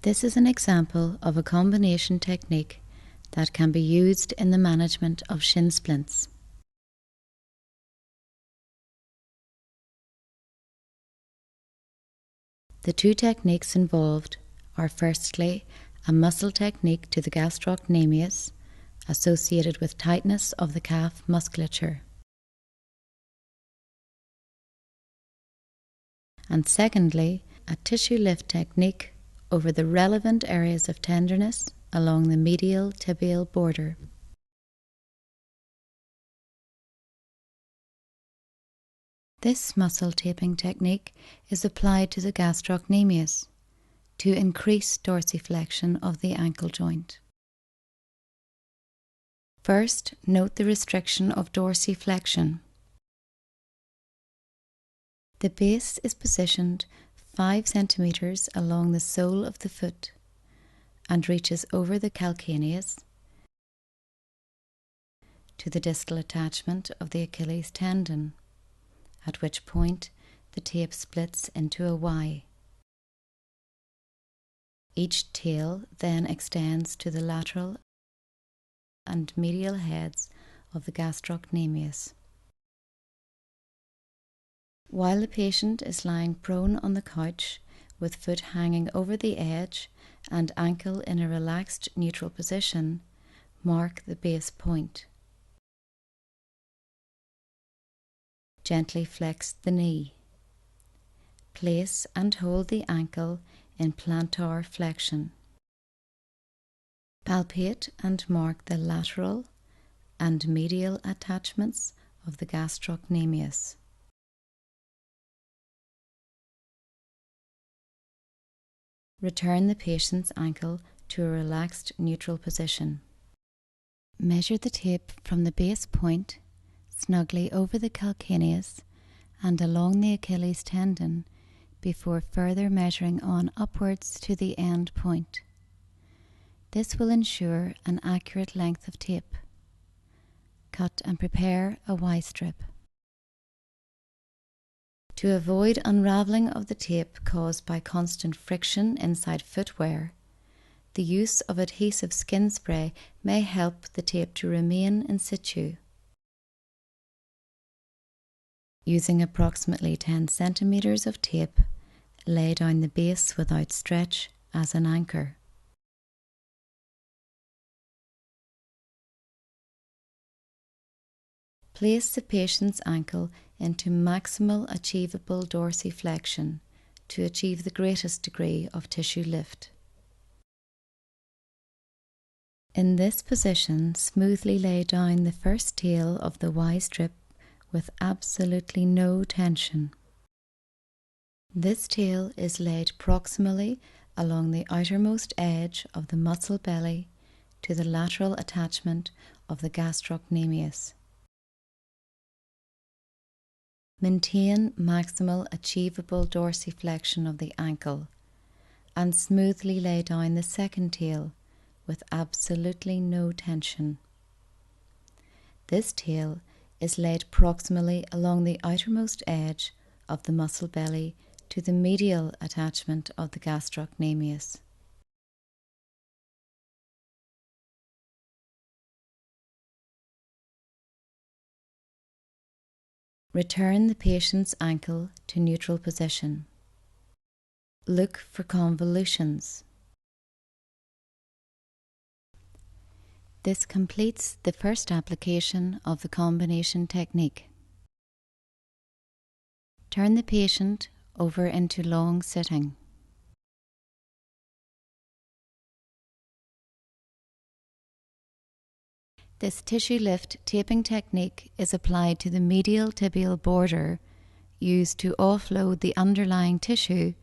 This is an example of a combination technique that can be used in the management of shin splints. The two techniques involved are firstly a muscle technique to the gastrocnemius associated with tightness of the calf musculature, and secondly a tissue lift technique over the relevant areas of tenderness along the medial tibial border. This muscle taping technique is applied to the gastrocnemius to increase dorsiflexion of the ankle joint. First, note the restriction of dorsiflexion. The base is positioned 5 centimeters along the sole of the foot and reaches over the calcaneus to the distal attachment of the Achilles tendon, at which point the tape splits into a Y. Each tail then extends to the lateral and medial heads of the gastrocnemius. While the patient is lying prone on the couch with foot hanging over the edge and ankle in a relaxed neutral position, mark the base point. Gently flex the knee. Place and hold the ankle in plantar flexion. Palpate and mark the lateral and medial attachments of the gastrocnemius. Return the patient's ankle to a relaxed neutral position. Measure the tape from the base point snugly over the calcaneus and along the Achilles tendon before further measuring on upwards to the end point. This will ensure an accurate length of tape. Cut and prepare a Y-strip. To avoid unravelling of the tape caused by constant friction inside footwear, the use of adhesive skin spray may help the tape to remain in situ. Using approximately 10 centimeters of tape, lay down the base without stretch as an anchor. Place the patient's ankle into maximal achievable dorsiflexion to achieve the greatest degree of tissue lift. In this position, smoothly lay down the first tail of the Y-strip with absolutely no tension. This tail is laid proximally along the outermost edge of the muscle belly to the lateral attachment of the gastrocnemius. Maintain maximal achievable dorsiflexion of the ankle and smoothly lay down the second tail with absolutely no tension. This tail is laid proximally along the outermost edge of the muscle belly to the medial attachment of the gastrocnemius. Return the patient's ankle to neutral position. Look for convolutions. This completes the first application of the combination technique. Turn the patient over into long sitting. This tissue lift taping technique is applied to the medial tibial border, used to offload the underlying tissue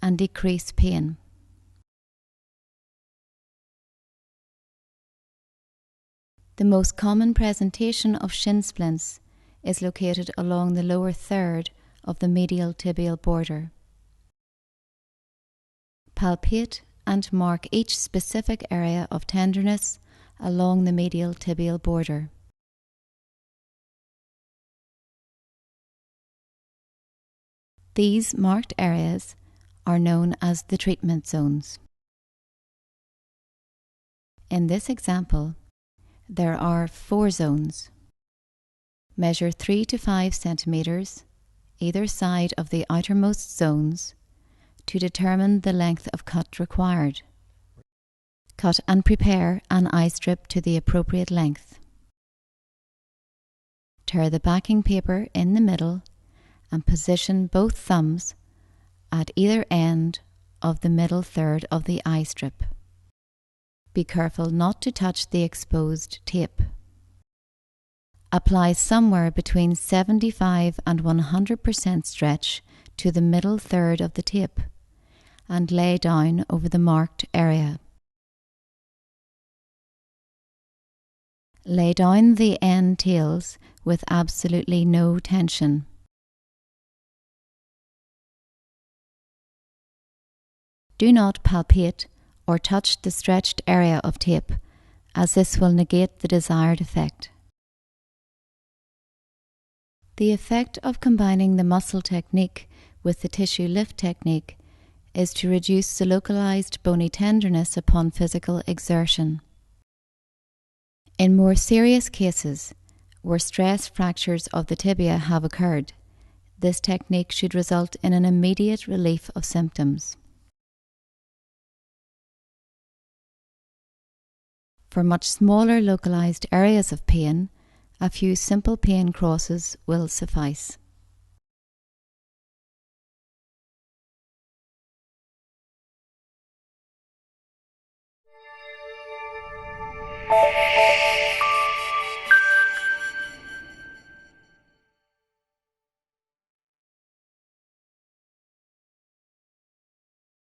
and decrease pain. The most common presentation of shin splints is located along the lower third of the medial tibial border. Palpate and mark each specific area of tenderness along the medial tibial border. These marked areas are known as the treatment zones. In this example, there are 4 zones. Measure 3 to 5 centimeters either side of the outermost zones to determine the length of cut required. Cut and prepare an eye strip to the appropriate length. Tear the backing paper in the middle and position both thumbs at either end of the middle third of the eye strip. Be careful not to touch the exposed tape. Apply somewhere between 75 and 100% stretch to the middle third of the tape and lay down over the marked area. Lay down the end tails with absolutely no tension. Do not palpate or touch the stretched area of tape, as this will negate the desired effect. The effect of combining the muscle technique with the tissue lift technique is to reduce the localized bony tenderness upon physical exertion. In more serious cases, where stress fractures of the tibia have occurred, this technique should result in an immediate relief of symptoms. For much smaller localized areas of pain, a few simple pain crosses will suffice.